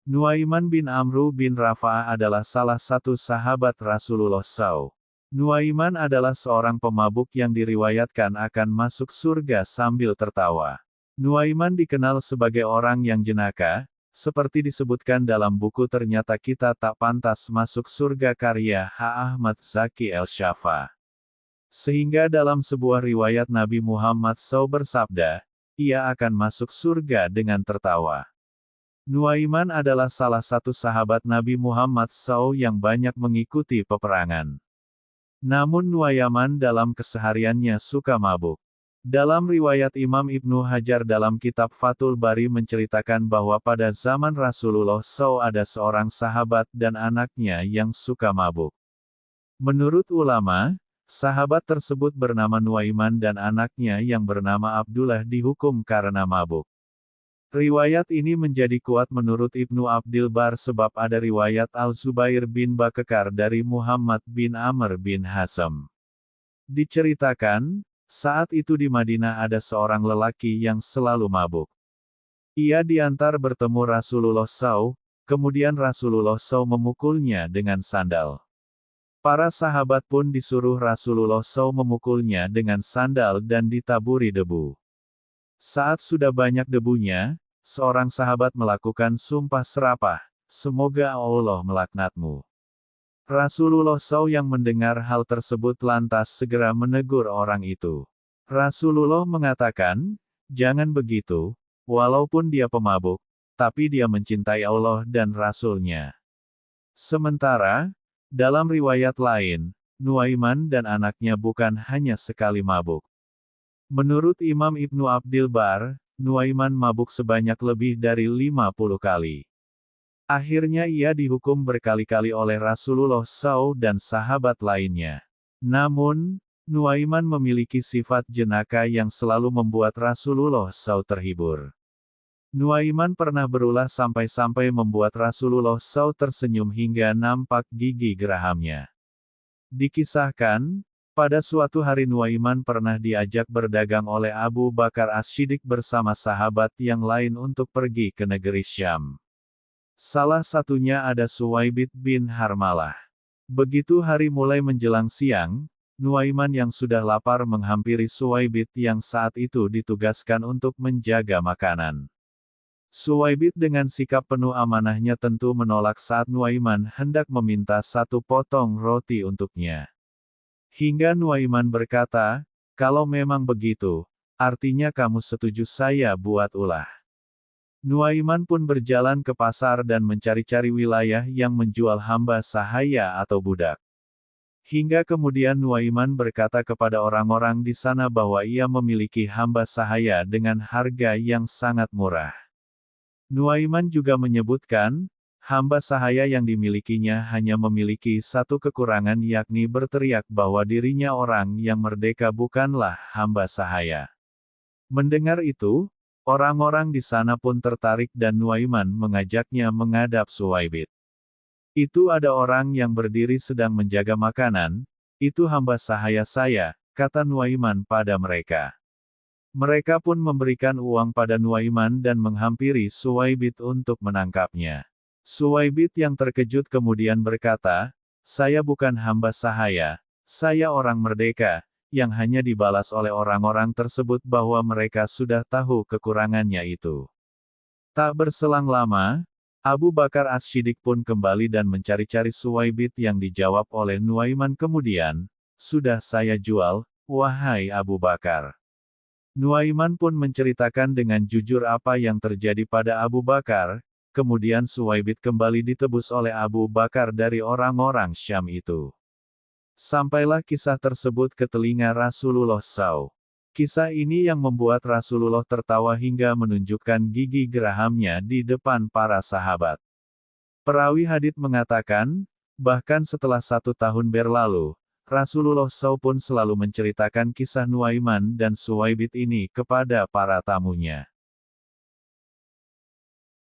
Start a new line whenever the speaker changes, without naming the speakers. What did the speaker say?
Nuaiman bin Amru bin Rafa'ah adalah salah satu sahabat Rasulullah SAW. Nuaiman adalah seorang pemabuk yang diriwayatkan akan masuk surga sambil tertawa. Nuaiman dikenal sebagai orang yang jenaka, seperti disebutkan dalam buku Ternyata Kita Tak Pantas Masuk Surga karya H. Ahmad Zaki El-Shafa. Sehingga dalam sebuah riwayat Nabi Muhammad SAW bersabda, ia akan masuk surga dengan tertawa. Nuaiman adalah salah satu sahabat Nabi Muhammad SAW yang banyak mengikuti peperangan. Namun Nuaiman dalam kesehariannya suka mabuk. Dalam riwayat Imam Ibnu Hajar dalam kitab Fathul Bari menceritakan bahwa pada zaman Rasulullah SAW ada seorang sahabat dan anaknya yang suka mabuk. Menurut ulama, sahabat tersebut bernama Nuaiman dan anaknya yang bernama Abdullah dihukum karena mabuk. Riwayat ini menjadi kuat menurut Ibnu Abdil Bar sebab ada riwayat Al-Zubair bin Bakekar dari Muhammad bin Amr bin Hazm. Diceritakan, saat itu di Madinah ada seorang lelaki yang selalu mabuk. Ia diantar bertemu Rasulullah SAW, kemudian Rasulullah SAW memukulnya dengan sandal. Para sahabat pun disuruh Rasulullah SAW memukulnya dengan sandal dan ditaburi debu. Saat sudah banyak debunya, seorang sahabat melakukan sumpah serapah, semoga Allah melaknatmu. Rasulullah SAW yang mendengar hal tersebut lantas segera menegur orang itu. Rasulullah mengatakan, jangan begitu, walaupun dia pemabuk, tapi dia mencintai Allah dan Rasul-Nya. Sementara, dalam riwayat lain, Nuaiman dan anaknya bukan hanya sekali mabuk. Menurut Imam Ibnu Abdil Bar, Nuaiman mabuk sebanyak lebih dari 50 kali. Akhirnya ia dihukum berkali-kali oleh Rasulullah SAW dan sahabat lainnya. Namun, Nuaiman memiliki sifat jenaka yang selalu membuat Rasulullah SAW terhibur. Nuaiman pernah berulah sampai-sampai membuat Rasulullah SAW tersenyum hingga nampak gigi gerahamnya. Dikisahkan, pada suatu hari Nuaiman pernah diajak berdagang oleh Abu Bakar As-Siddiq bersama sahabat yang lain untuk pergi ke negeri Syam. Salah satunya ada Suwaibit bin Harmalah. Begitu hari mulai menjelang siang, Nuaiman yang sudah lapar menghampiri Suwaibit yang saat itu ditugaskan untuk menjaga makanan. Suwaibit dengan sikap penuh amanahnya tentu menolak saat Nuaiman hendak meminta satu potong roti untuknya. Hingga Nuaiman berkata, kalau memang begitu, artinya kamu setuju saya buat ulah. Nuaiman pun berjalan ke pasar dan mencari-cari wilayah yang menjual hamba sahaya atau budak. Hingga kemudian Nuaiman berkata kepada orang-orang di sana bahwa ia memiliki hamba sahaya dengan harga yang sangat murah. Nuaiman juga menyebutkan, hamba sahaya yang dimilikinya hanya memiliki satu kekurangan yakni berteriak bahwa dirinya orang yang merdeka bukanlah hamba sahaya. Mendengar itu, orang-orang di sana pun tertarik dan Nuaiman mengajaknya menghadap Suwaibit. Itu ada orang yang berdiri sedang menjaga makanan, itu hamba sahaya saya, kata Nuaiman pada mereka. Mereka pun memberikan uang pada Nuaiman dan menghampiri Suwaibit untuk menangkapnya. Suwaibit yang terkejut kemudian berkata, saya bukan hamba sahaya, saya orang merdeka, yang hanya dibalas oleh orang-orang tersebut bahwa mereka sudah tahu kekurangannya itu. Tak berselang lama, Abu Bakar As-Siddiq pun kembali dan mencari-cari Suwaibit yang dijawab oleh Nuaiman kemudian, sudah saya jual, wahai Abu Bakar. Nuaiman pun menceritakan dengan jujur apa yang terjadi pada Abu Bakar, kemudian Suwaibit kembali ditebus oleh Abu Bakar dari orang-orang Syam itu. Sampailah kisah tersebut ke telinga Rasulullah SAW. Kisah ini yang membuat Rasulullah tertawa hingga menunjukkan gigi gerahamnya di depan para sahabat. Perawi hadits mengatakan, bahkan setelah 1 tahun berlalu, Rasulullah SAW pun selalu menceritakan kisah Nuaiman dan Suwaibit ini kepada para tamunya.